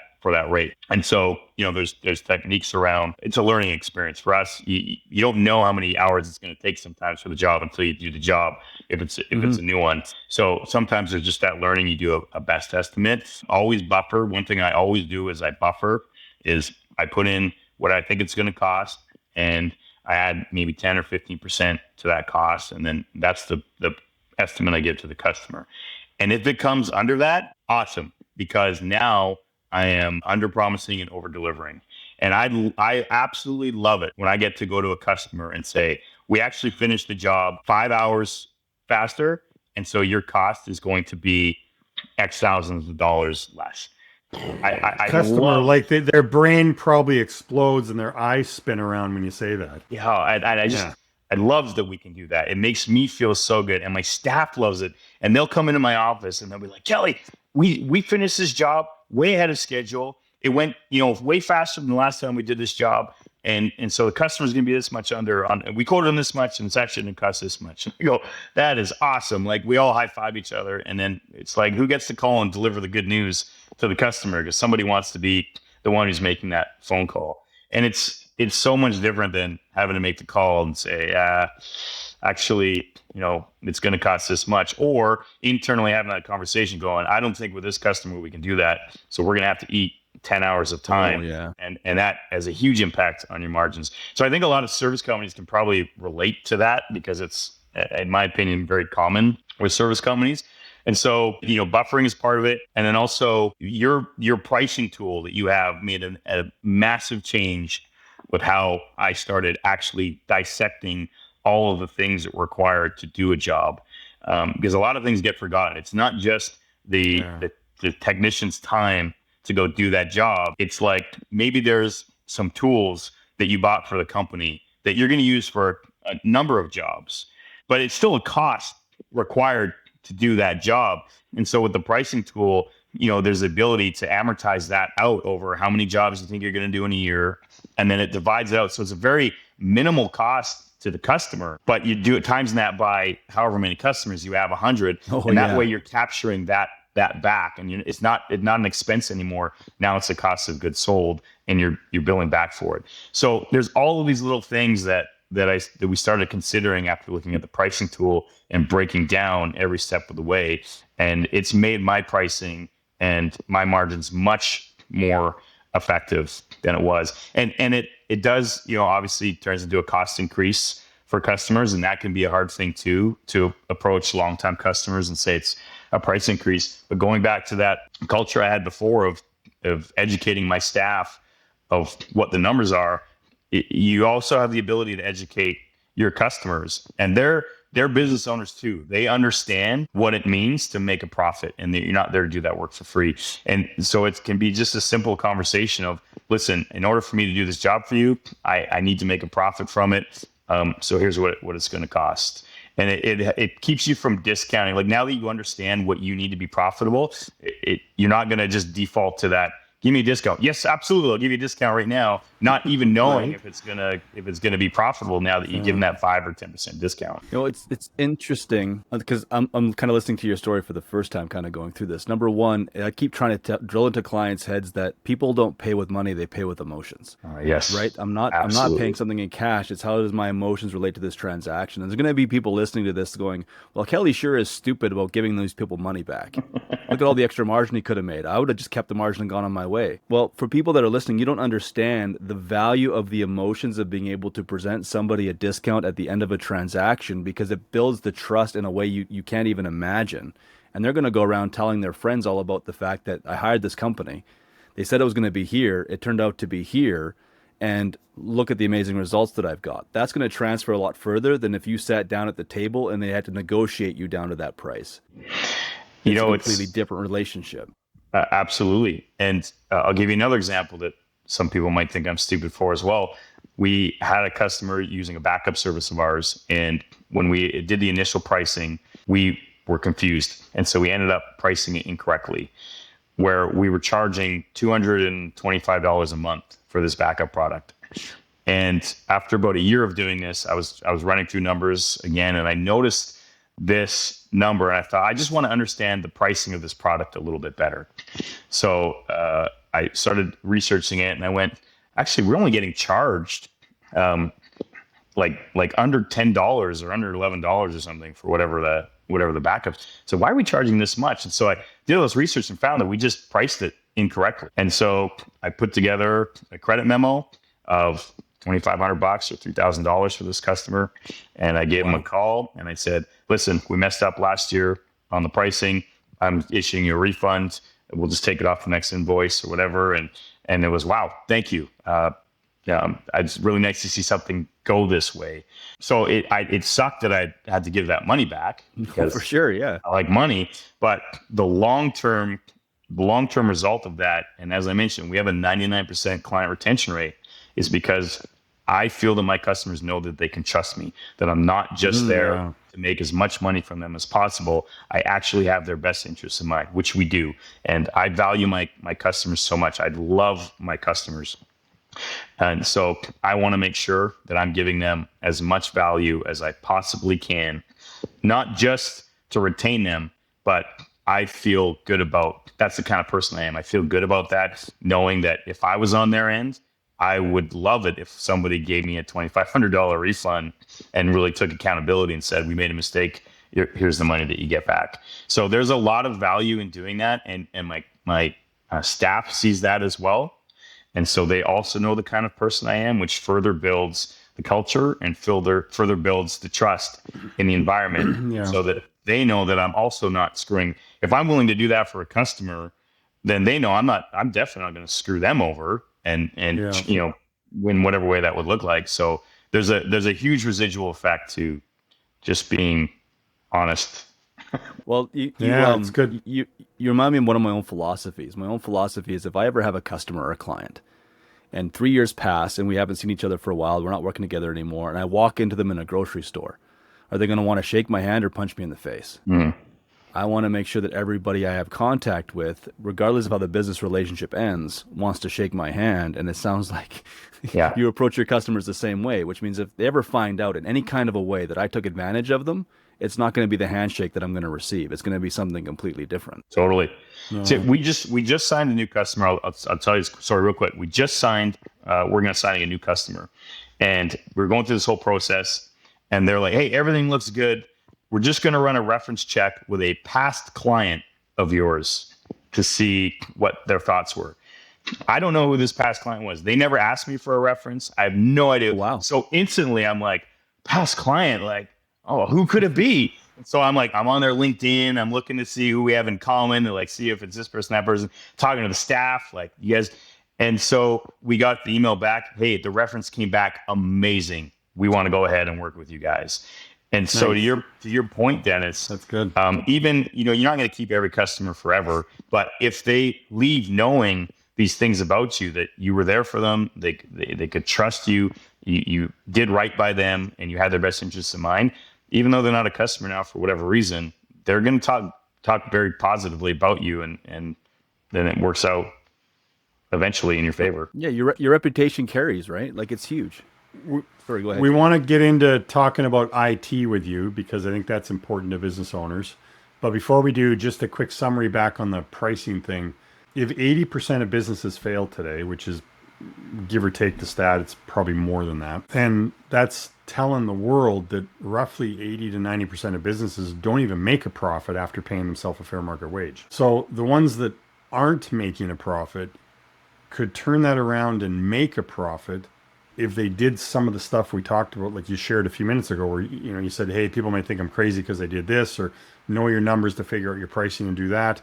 rate. And so, there's techniques around, it's a learning experience for us. You don't know how many hours it's going to take sometimes for the job until you do the job, if it's a new one. So sometimes there's just that learning. You do a best estimate. Always buffer. One thing I always do is I put in what I think it's going to cost, and I add maybe 10 or 15% to that cost. And then that's the estimate I give to the customer. And if it comes under that, awesome, because now I am under promising and over delivering. And I absolutely love it when I get to go to a customer and say, we actually finished the job 5 hours faster. And so your cost is going to be X thousands of dollars less. I Customer, like their brain probably explodes and their eyes spin around when you say that. Yeah. I love that we can do that. It makes me feel so good. And my staff loves it. And they'll come into my office and they'll be like, Kelly, we finished this job way ahead of schedule. It went, way faster than the last time we did this job. And so the customer's going to be this much under, we quoted them this much and it's actually going to cost this much. And you go, that is awesome. Like we all high five each other. And then it's like, who gets to call and deliver the good news to the customer? Because somebody wants to be the one who's making that phone call. And it's so much different than having to make the call and say, actually, it's going to cost this much, or internally having that conversation going, I don't think with this customer we can do that. So we're going to have to eat 10 hours of time. And that has a huge impact on your margins. So I think a lot of service companies can probably relate to that because it's, in my opinion, very common with service companies. And so, buffering is part of it. And then also your pricing tool that you have made a massive change with how I started actually dissecting all of the things that were required to do a job. Because a lot of things get forgotten. It's not just the technician's time to go do that job. It's like maybe there's some tools that you bought for the company that you're going to use for a number of jobs, but it's still a cost required to do that job. And so with the pricing tool, there's the ability to amortize that out over how many jobs you think you're going to do in a year. And then it divides it out. So it's a very minimal cost to the customer, but you do it times that by however many customers you have, 100. That way you're capturing that back, and it's not an expense anymore. Now it's a cost of goods sold, and you're billing back for it. So there's all of these little things that we started considering after looking at the pricing tool and breaking down every step of the way. And it's made my pricing and my margins much more effective than it was. And it does, obviously turns into a cost increase for customers. And that can be a hard thing to approach longtime customers and say it's a price increase. But going back to that culture I had before of educating my staff of what the numbers are, you also have the ability to educate your customers, and they're business owners too. They understand what it means to make a profit, and you're not there to do that work for free. And so it can be just a simple conversation of, listen, in order for me to do this job for you, I need to make a profit from it. So here's what it's going to cost. And it keeps you from discounting. Like now that you understand what you need to be profitable, you're not going to just default to that. Give me a discount. Yes, absolutely. I'll give you a discount right now. not even knowing Right. if it's gonna be profitable now that you give them that 5 or 10% discount. It's interesting because I'm kind of listening to your story for the first time, kind of going through this. Number one, I keep trying to drill into clients' heads that people don't pay with money; they pay with emotions. Yes, Right? I'm not paying something in cash. It's how does my emotions relate to this transaction? And there's going to be people listening to this going, "Well, Kelly sure is stupid about giving these people money back. Look at all the extra margin he could have made. I would have just kept the margin and gone on my way." Well, for people that are listening, you don't understand the value of the emotions of being able to present somebody a discount at the end of a transaction because it builds the trust in a way you can't even imagine. And they're going to go around telling their friends all about the fact that I hired this company. They said it was going to be here. It turned out to be here. And look at the amazing results that I've got. That's going to transfer a lot further than if you sat down at the table and they had to negotiate you down to that price. It's a completely different relationship. Absolutely. And I'll give you another example that some people might think I'm stupid for as well. We had a customer using a backup service of ours, and when we did the initial pricing, we were confused, and so we ended up pricing it incorrectly, where we were charging $225 a month for this backup product. And after about a year of doing this, I was running through numbers again, and I noticed this number, and I thought, I just want to understand the pricing of this product a little bit better. So I started researching it, and I went, actually, we're only getting charged like under $10 or under $11 or something for whatever the backup. So why are we charging this much? And so I did all this research and found that we just priced it incorrectly. And so I put together a credit memo of $2,500 or $3,000 for this customer. And I gave him a call and I said, listen, we messed up last year on the pricing. I'm issuing you a refund. We'll just take it off the next invoice or whatever. And it was, wow, thank you. It's really nice to see something go this way. So it sucked that I had to give that money back. For sure, yeah. I like money, but the long-term result of that, and as I mentioned, we have a 99% client retention rate, is because I feel that my customers know that they can trust me, that I'm not just there to make as much money from them as possible. I actually have their best interests in mind, which we do. And I value my customers so much. I love my customers. And so I want to make sure that I'm giving them as much value as I possibly can, not just to retain them, but I feel good about, that's the kind of person I am. I feel good about that, knowing that if I was on their end, I would love it if somebody gave me a $2,500 refund and really took accountability and said, we made a mistake. Here's the money that you get back. So there's a lot of value in doing that. And my staff sees that as well. And so they also know the kind of person I am, which further builds the culture and further builds the trust in the environment so that they know that I'm also not screwing. If I'm willing to do that for a customer, then they know I'm definitely not going to screw them over and in whatever way that would look like. So there's a huge residual effect to just being honest. Well, it's good. You remind me of one of my own philosophies. My own philosophy is if I ever have a customer or a client and 3 years pass and we haven't seen each other for a while, we're not working together anymore, and I walk into them in a grocery store, are they going to want to shake my hand or punch me in the face? Mm-hmm. I want to make sure that everybody I have contact with, regardless of how the business relationship ends, wants to shake my hand. And it sounds like you approach your customers the same way, which means if they ever find out in any kind of a way that I took advantage of them, it's not going to be the handshake that I'm going to receive. It's going to be something completely different. Totally. So we just signed a new customer. I'll tell you, sorry, real quick. We just signed, we're going to sign a new customer, and we're going through this whole process, and they're like, hey, everything looks good. We're just going to run a reference check with a past client of yours to see what their thoughts were. I don't know who this past client was. They never asked me for a reference. I have no idea. Wow. So instantly I'm like, past client, like, oh, who could it be? So I'm on their LinkedIn. I'm looking to see who we have in common to see if it's this person, that person, talking to the staff, like you guys. And so we got the email back. Hey, the reference came back amazing. We want to go ahead and work with you guys. And so to your point, Dennis, that's good. Even, you're not going to keep every customer forever, but if they leave knowing these things about you, that you were there for them, they could trust you, you did right by them, and you had their best interests in mind, even though they're not a customer now for whatever reason, they're going to talk very positively about you, and then it works out. eventually in your favor. Yeah, your reputation carries, right? Like it's huge. Sorry, go ahead. We want to get into talking about IT with you because I think that's important to business owners. But before we do, just a quick summary back on the pricing thing. If 80% of businesses fail today, which is give or take the stat, it's probably more than that, then that's telling the world that roughly 80 to 90% of businesses don't even make a profit after paying themselves a fair market wage. So the ones that aren't making a profit could turn that around and make a profit if they did some of the stuff we talked about, like you shared a few minutes ago, where you said, hey, people might think I'm crazy because I did this, or know your numbers to figure out your pricing and do that.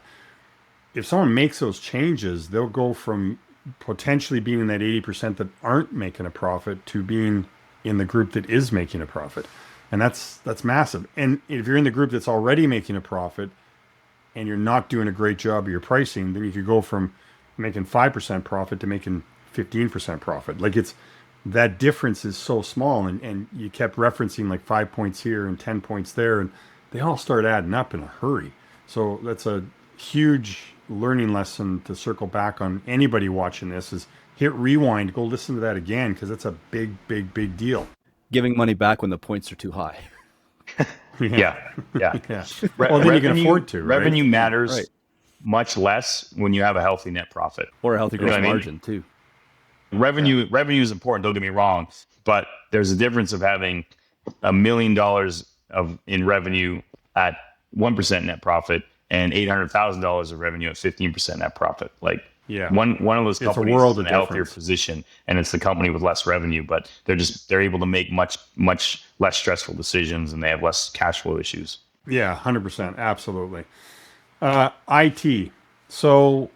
If someone makes those changes, they'll go from potentially being in that 80% that aren't making a profit to being in the group that is making a profit. And that's massive. And if you're in the group that's already making a profit and you're not doing a great job of your pricing, then you could go from making 5% profit to making 15% profit. Like that difference is so small, and you kept referencing like 5 points here and 10 points there, and they all start adding up in a hurry. So that's a huge learning lesson to circle back on anybody watching this is hit rewind, go listen to that again, because it's a big deal. Giving money back when the points are too high. Yeah. Yeah. Well, then you can afford to, right? Revenue matters Right. much less when you have a healthy net profit. Or a healthy You know gross what I mean? margin too. Revenue is important, don't get me wrong, but there's a difference of having $1 million in revenue at 1% net profit and $800,000 of revenue at 15% net profit. Like, yeah, one of those It's a companies world is in of a healthier difference. position, and it's the company with less revenue, but they're able to make much less stressful decisions, and they have less cash flow issues. Yeah, 100%. Absolutely. IT. So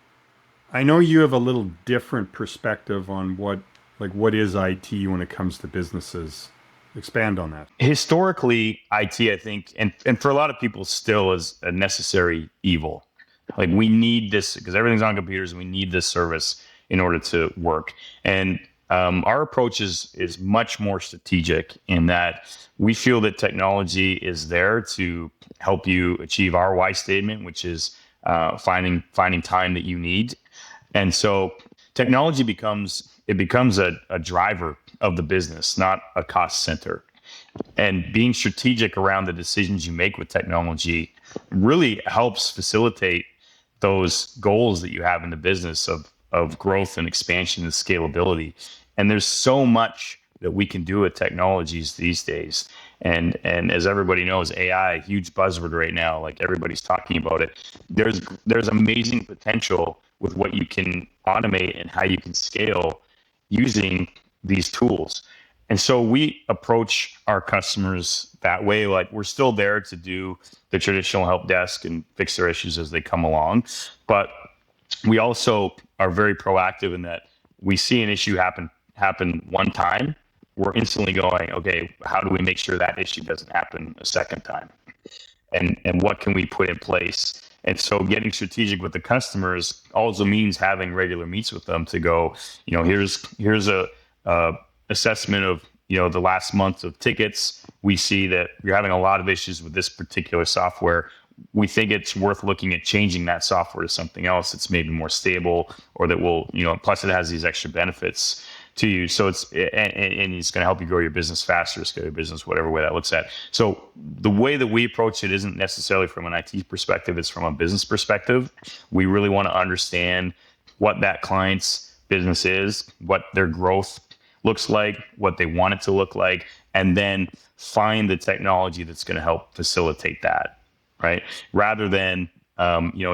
I know you have a little different perspective on what is IT when it comes to businesses. Expand on that. Historically, IT, I think, and for a lot of people still is a necessary evil. Like, we need this because everything's on computers, and we need this service in order to work. And our approach is much more strategic in that we feel that technology is there to help you achieve our why statement, which is finding time that you need. And so technology becomes a driver of the business, not a cost center. And being strategic around the decisions you make with technology really helps facilitate those goals that you have in the business of growth and expansion and scalability. And there's so much that we can do with technologies these days. And as everybody knows, AI, huge buzzword right now, like everybody's talking about it. There's amazing potential with what you can automate and how you can scale using these tools. And so we approach our customers that way. Like, we're still there to do the traditional help desk and fix their issues as they come along. But we also are very proactive in that we see an issue happen one time, we're instantly going, okay, how do we make sure that issue doesn't happen a second time? And what can we put in place? And so getting strategic with the customers also means having regular meets with them to go, here's a assessment of, the last month of tickets. We see that you're having a lot of issues with this particular software. We think it's worth looking at changing that software to something else that's maybe more stable, or that will, plus it has these extra benefits to you. So it's going to help you grow your business faster, scale your business, whatever way that looks at. So the way that we approach it isn't necessarily from an IT perspective, it's from a business perspective. We really want to understand what that client's business is, what their growth looks like, what they want it to look like, and then find the technology that's going to help facilitate that, right? Rather than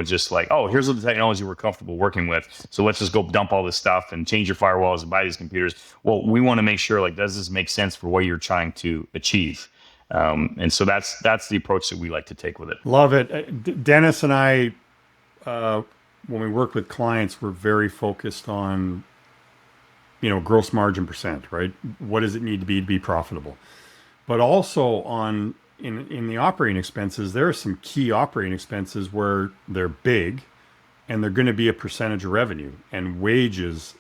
just like, oh, here's the technology we're comfortable working with, so let's just go dump all this stuff and change your firewalls and buy these computers. Well, we want to make sure, like, does this make sense for what you're trying to achieve? And so that's the approach that we like to take with it. Love it. Dennis and I, when we work with clients, we're very focused on, gross margin percent, right? What does it need to be profitable? But also in the operating expenses, there are some key operating expenses where they're big and they're going to be a percentage of revenue, and wages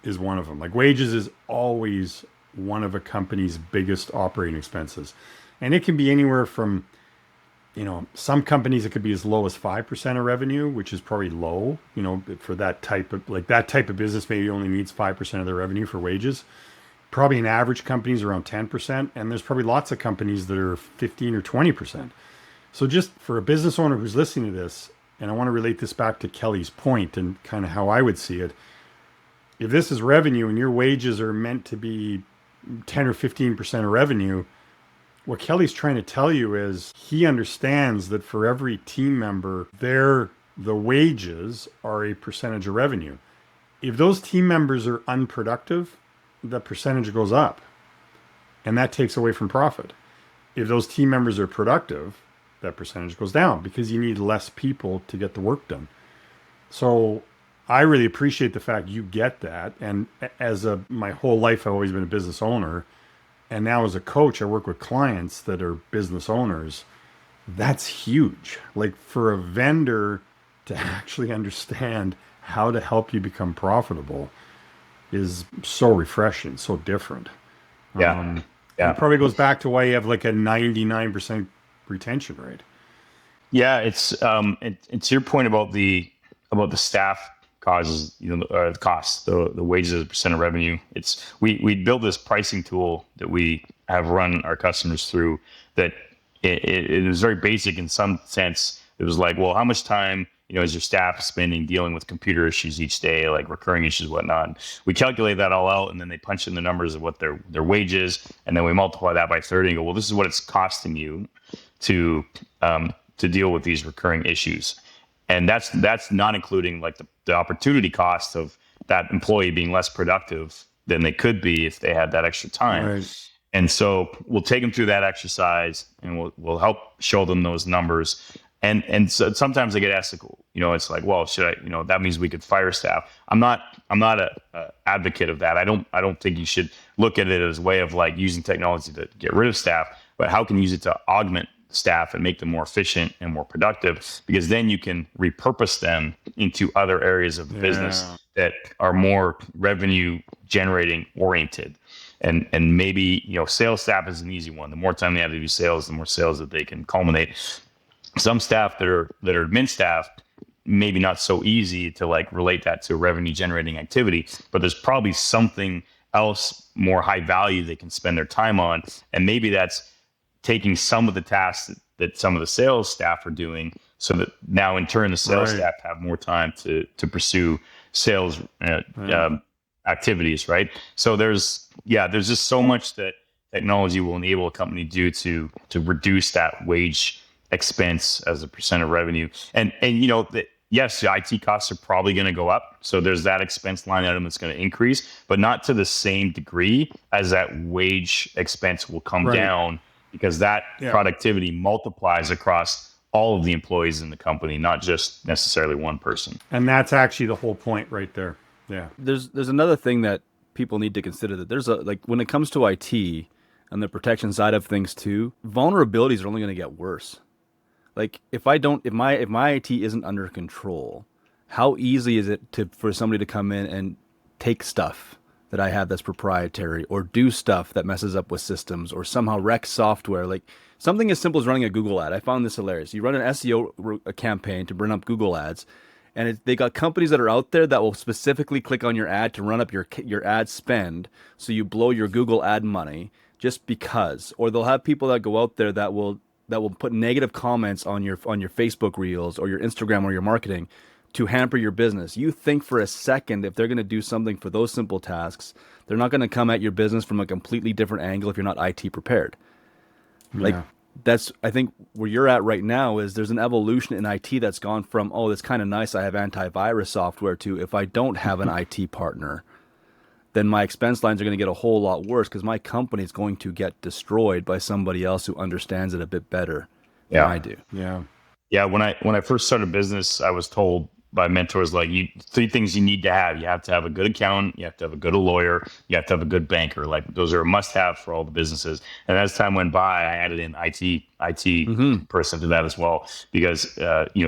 is one of them. Like, wages is always one of a company's biggest operating expenses. And it can be anywhere from some companies it could be as low as 5% of revenue, which is probably low, for that type of business maybe only needs 5% of their revenue for wages. Probably an average company is around 10%, and there's probably lots of companies that are 15 or 20%. So just for a business owner who's listening to this, and I want to relate this back to Kelly's point and kind of how I would see it. If this is revenue and your wages are meant to be 10 or 15% of revenue, what Kelly's trying to tell you is he understands that for every team member, the wages are a percentage of revenue. If those team members are unproductive, the percentage goes up, and that takes away from profit. If those team members are productive, that percentage goes down because you need less people to get the work done. So I really appreciate the fact you get that. And my whole life, I've always been a business owner. And now as a coach, I work with clients that are business owners. That's huge. Like for a vendor to actually understand how to help you become profitable is so refreshing, so different. Yeah. It probably goes back to why you have like a 99% retention rate. Yeah, it's your point about the staff causes, the costs, the wages as a percent of revenue. It's we built this pricing tool that we have run our customers through that it was very basic in some sense. It was like, well, how much time is your staff spending dealing with computer issues each day, like recurring issues, whatnot. We calculate that all out, and then they punch in the numbers of what their wages, and then we multiply that by 30 and go, well, this is what it's costing you to deal with these recurring issues. And that's not including like the opportunity cost of that employee being less productive than they could be if they had that extra time. Right. And so we'll take them through that exercise, and we'll help show them those numbers. And so sometimes they get ethical. It's like, well, should I? That means we could fire staff. I'm not a advocate of that. I don't think you should look at it as a way of like using technology to get rid of staff, but how can you use it to augment staff and make them more efficient and more productive? Because then you can repurpose them into other areas of the business that are more revenue generating oriented. And maybe sales staff is an easy one. The more time they have to do sales, the more sales that they can culminate. Some staff that are admin staff, maybe not so easy to like relate that to a revenue generating activity, but there's probably something else more high value they can spend their time on. And maybe that's taking some of the tasks that some of the sales staff are doing, so that now in turn the sales staff have more time to pursue sales activities, right? So there's just so much that technology will enable a company to do to reduce that wage expense as a percent of revenue. And yes, the IT costs are probably going to go up. So there's that expense line item that's going to increase, but not to the same degree as that wage expense will come down, because that productivity multiplies across all of the employees in the company, not just necessarily one person. And that's actually the whole point right there. Yeah. There's another thing that people need to consider, that there's when it comes to IT and the protection side of things too, vulnerabilities are only going to get worse. Like if my IT isn't under control, how easy is it for somebody to come in and take stuff that I have that's proprietary, or do stuff that messes up with systems, or somehow wreck software? Like something as simple as running a Google ad. I found this hilarious. You run an SEO campaign to bring up Google ads, and they got companies that are out there that will specifically click on your ad to run up your ad spend, so you blow your Google ad money just because. Or they'll have people that go out there that will put negative comments on your Facebook reels or your Instagram or your marketing to hamper your business. You think for a second, if they're going to do something for those simple tasks, they're not going to come at your business from a completely different angle if you're not IT prepared. Like that's, I think where you're at right now is there's an evolution in IT that's gone from, oh, that's kind of nice, I have antivirus software, to if I don't have an IT partner, then my expense lines are going to get a whole lot worse, because my company is going to get destroyed by somebody else who understands it a bit better than I do. Yeah. When I first started business, I was told by mentors, like, three things you need to have. You have to have a good accountant, you have to have a good lawyer, you have to have a good banker. Like those are a must-have for all the businesses. And as time went by, I added in IT person to that as well, because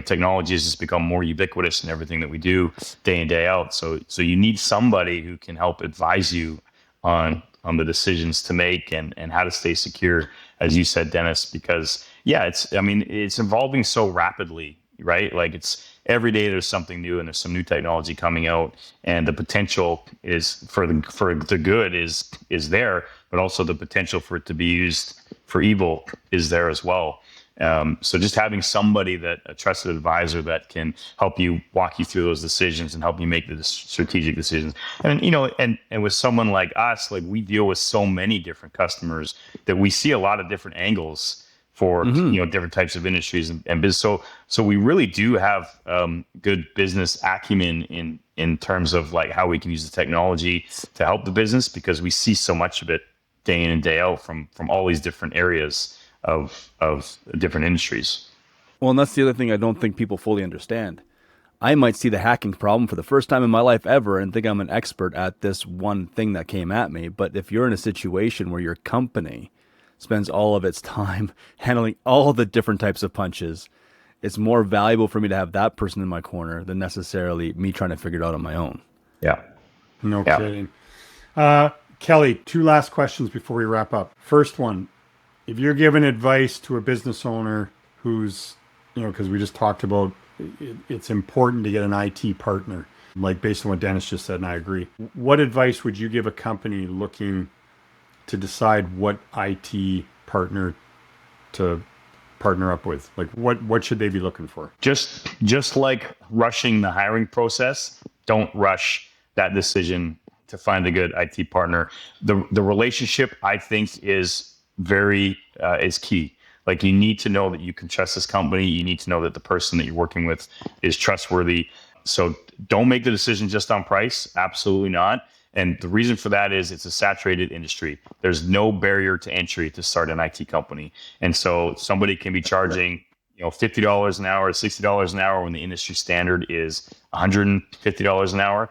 technology has just become more ubiquitous in everything that we do day in, day out. So you need somebody who can help advise you on on the decisions to make and how to stay secure, as you said, Dennis, because it's evolving so rapidly, right? Like it's every day there's something new and there's some new technology coming out, and the potential is for the good is there, but also the potential for it to be used for evil is there as well. So just having somebody a trusted advisor that can help you walk you through those decisions and help you make the strategic decisions. And, and with someone like us, like we deal with so many different customers that we see a lot of different angles for, different types of industries and business. So we really do have good business acumen in terms of like how we can use the technology to help the business, because we see so much of it day in and day out from all these different areas of different industries. Well, and that's the other thing I don't think people fully understand. I might see the hacking problem for the first time in my life ever and think I'm an expert at this one thing that came at me. But if you're in a situation where your company spends all of its time handling all the different types of punches, it's more valuable for me to have that person in my corner than necessarily me trying to figure it out on my own. Yeah. No kidding. Kelly, 2 last questions before we wrap up. First one, if you're giving advice to a business owner who's, because we just talked about it's important to get an IT partner, like based on what Dennis just said, and I agree. What advice would you give a company looking to decide what IT partner to partner up with? Like what should they be looking for? Just like rushing the hiring process, don't rush that decision to find a good IT partner. The relationship, I think, is key. Like you need to know that you can trust this company. You need to know that the person that you're working with is trustworthy. So don't make the decision just on price. Absolutely not. And the reason for that is it's a saturated industry. There's no barrier to entry to start an IT company. And so somebody can be charging, $50 an hour, $60 an hour when the industry standard is $150 an hour.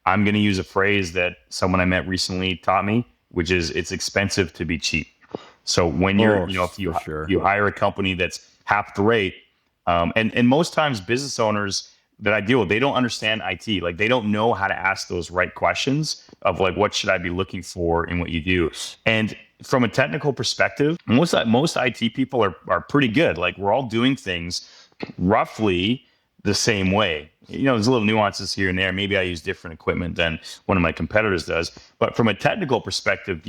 I'm going to use a phrase that someone I met recently taught me, which is it's expensive to be cheap. So when you're, if you hire a company that's half the rate, and most times business owners that I deal with, they don't understand IT. Like they don't know how to ask those right questions of like, what should I be looking for in what you do? And from a technical perspective, most IT people are pretty good. Like we're all doing things roughly the same way. There's little nuances here and there. Maybe I use different equipment than one of my competitors does. But from a technical perspective,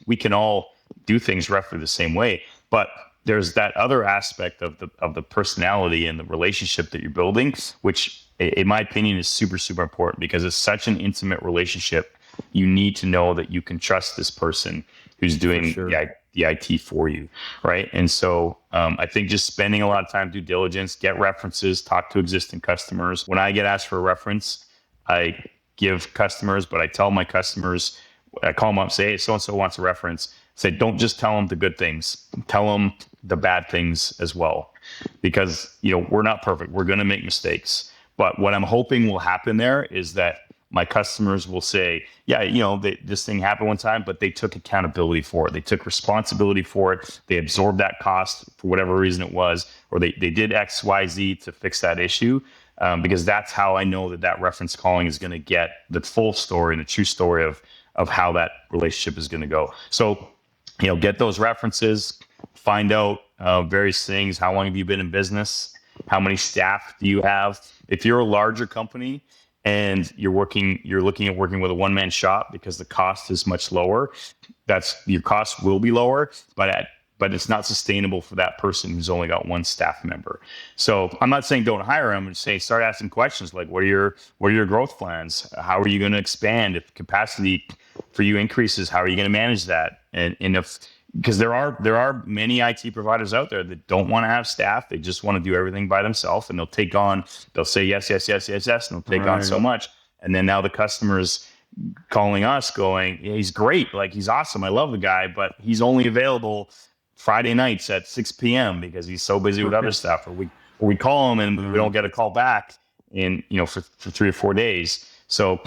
we can all do things roughly the same way. But there's that other aspect of the personality and the relationship that you're building, which in my opinion is super, super important, because it's such an intimate relationship. You need to know that you can trust this person who's doing the IT for you, right? And so I think just spending a lot of time due diligence, get references, talk to existing customers. When I get asked for a reference, I give customers, but I tell my customers, I call them up, say, hey, so-and-so wants a reference. Say, don't just tell them the good things, tell them the bad things as well, because we're not perfect. We're going to make mistakes. But what I'm hoping will happen there is that my customers will say, this thing happened one time, but they took accountability for it. They took responsibility for it. They absorbed that cost for whatever reason it was, or they did X, Y, Z to fix that issue. Because that's how I know that reference calling is going to get the full story and the true story of how that relationship is going to go. So, get those references, find out various things. How long have you been in business? How many staff do you have? If you're a larger company and you're looking at working with a one-man shop because the cost is much lower, your cost will be lower, but it's not sustainable for that person who's only got one staff member. So I'm not saying don't hire them, and say start asking questions like, what are your growth plans? How are you going to expand? If capacity for you increases, how are you going to manage that? And because there are many IT providers out there that don't want to have staff. They just want to do everything by themselves, and they'll say yes, and they'll take on so much. And then now the customer's calling us going, yeah, he's great. Like he's awesome. I love the guy, but he's only available Friday nights at 6 p.m. because he's so busy with other stuff. Or we call him and we don't get a call back for 3 or 4 days. So,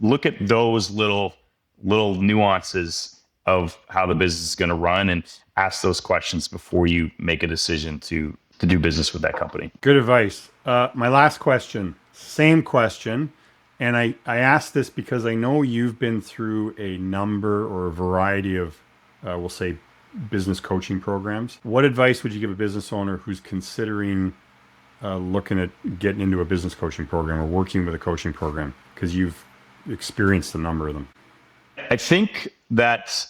look at those little nuances of how the business is going to run and ask those questions before you make a decision to do business with that company. Good advice. My last question, same question. And I ask this because I know you've been through a number or a variety of, we'll say, business coaching programs. What advice would you give a business owner who's considering looking at getting into a business coaching program or working with a coaching program? Because you've experienced a number of them. I think that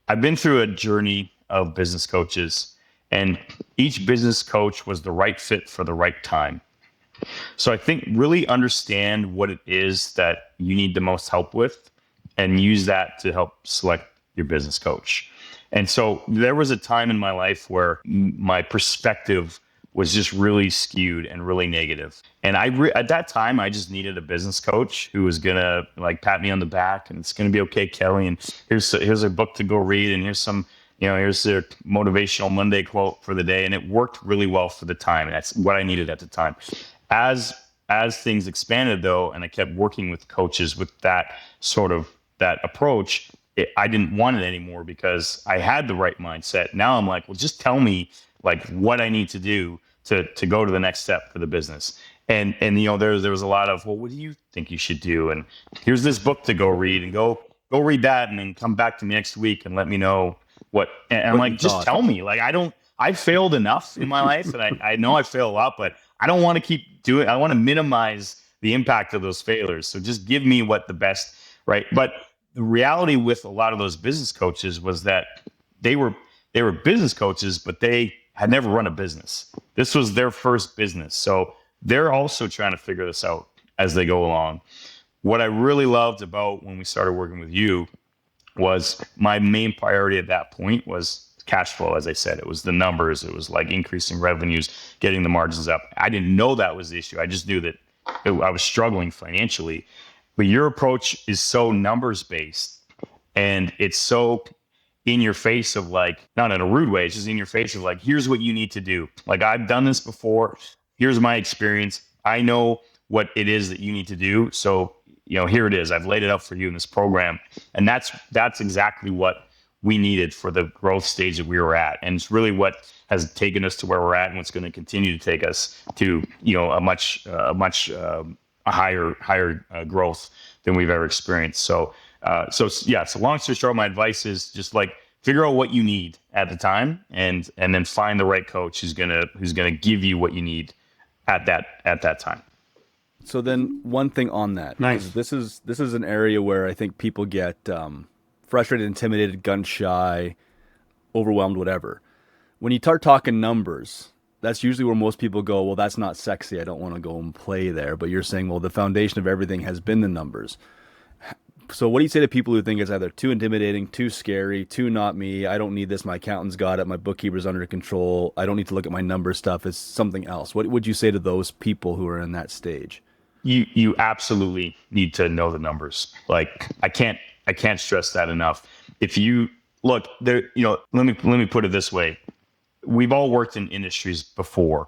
I've been through a journey of business coaches, and each business coach was the right fit for the right time. So I think really understand what it is that you need the most help with and use that to help select your business coach. And so there was a time in my life where my perspective was just really skewed and really negative. And at that time, I just needed a business coach who was gonna like pat me on the back and it's gonna be okay, Kelly. And here's a book to go read, and here's some, here's the motivational Monday quote for the day. And it worked really well for the time. And that's what I needed at the time. As things expanded though, and I kept working with coaches with that approach, I didn't want it anymore because I had the right mindset. Now I'm like, well, just tell me like what I need to do to go to the next step for the business. And there was a lot of, well, what do you think you should do? And here's this book to go read, and go read that, and then come back to me next week and let me know what. And I'm like, just tell me. Like I failed enough in my life, and I know I fail a lot, but I don't want to keep doing. I want to minimize the impact of those failures. So just give me what the best, right? But the reality with a lot of those business coaches was that they were business coaches, but they had never run a business. This was their first business. So they're also trying to figure this out as they go along. What I really loved about when we started working with you was my main priority at that point was cash flow. As I said, it was the numbers. It was like increasing revenues, getting the margins up. I didn't know that was the issue. I just knew that I was struggling financially. But your approach is so numbers based, and it's so in your face of like, not in a rude way, it's just in your face of like, here's what you need to do. Like, I've done this before. Here's my experience. I know what it is that you need to do. So, here it is. I've laid it out for you in this program. And that's exactly what we needed for the growth stage that we were at. And it's really what has taken us to where we're at, and what's going to continue to take us to, a much higher growth than we've ever experienced. So long story short, my advice is just like figure out what you need at the time, and then find the right coach who's gonna give you what you need at that time. So then one thing on that, nice. This is an area where I think people get frustrated, intimidated, gun shy, overwhelmed, whatever. When you start talking numbers, that's usually where most people go, well, that's not sexy. I don't want to go and play there. But you're saying, well, the foundation of everything has been the numbers. So what do you say to people who think it's either too intimidating, too scary, too not me? I don't need this. My accountant's got it. My bookkeeper's under control. I don't need to look at my number stuff. It's something else. What would you say to those people who are in that stage? You absolutely need to know the numbers. Like I can't stress that enough. If you look there, let me put it this way. We've all worked in industries before,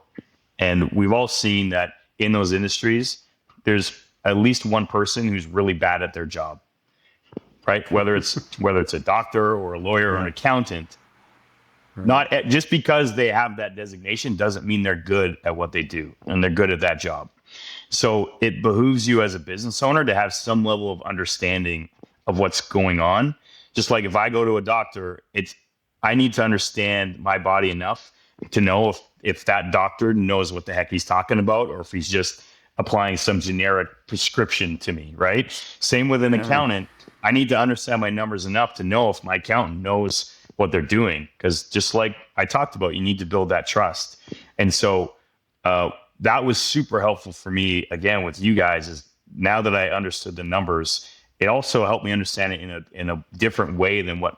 and we've all seen that in those industries, there's at least one person who's really bad at their job, right? Whether it's a doctor or a lawyer or an accountant, not just because they have that designation doesn't mean they're good at what they do and they're good at that job. So it behooves you as a business owner to have some level of understanding of what's going on. Just like if I go to a doctor, I need to understand my body enough to know if that doctor knows what the heck he's talking about, or if he's just applying some generic prescription to me, right? Same with an accountant. I need to understand my numbers enough to know if my accountant knows what they're doing. Because just like I talked about, you need to build that trust. And so that was super helpful for me, again, with you guys, is now that I understood the numbers, it also helped me understand it in a different way than what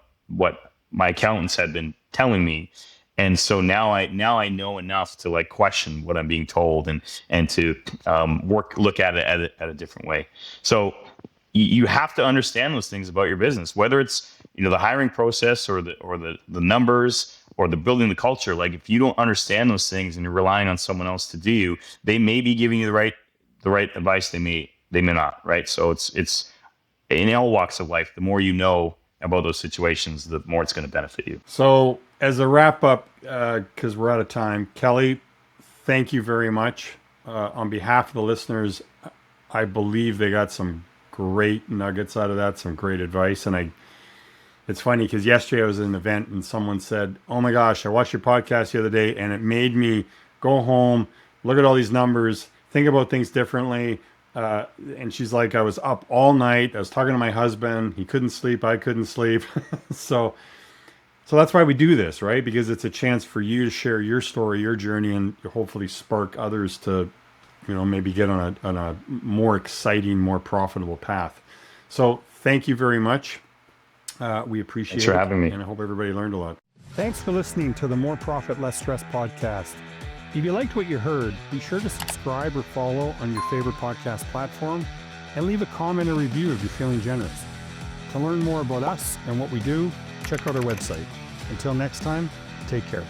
my accountants had been telling me. And so now I know enough to like question what I'm being told and to look at it at a different way. So you have to understand those things about your business, whether it's the hiring process or the numbers or the building the culture. Like if you don't understand those things and you're relying on someone else to do, they may be giving you the right advice. They may not, right? So it's in all walks of life. The more you know about those situations, the more it's going to benefit you. So as a wrap up, because we're out of time, Kelly, thank you very much. On behalf of the listeners, I believe they got some great nuggets out of that, some great advice. And it's funny because yesterday I was at an event and someone said, "Oh my gosh, I watched your podcast the other day and it made me go home, look at all these numbers, think about things differently." And she's like, "I was up all night. I was talking to my husband. He couldn't sleep. I couldn't sleep." So that's why we do this, right? Because it's a chance for you to share your story, your journey, and hopefully spark others to, maybe get on a more exciting, more profitable path. So thank you very much. We appreciate it. Thanks for having me. And I hope everybody learned a lot. Thanks for listening to the More Profit, Less Stress podcast. If you liked what you heard, be sure to subscribe or follow on your favorite podcast platform and leave a comment or review if you're feeling generous. To learn more about us and what we do, check out our website. Until next time, take care.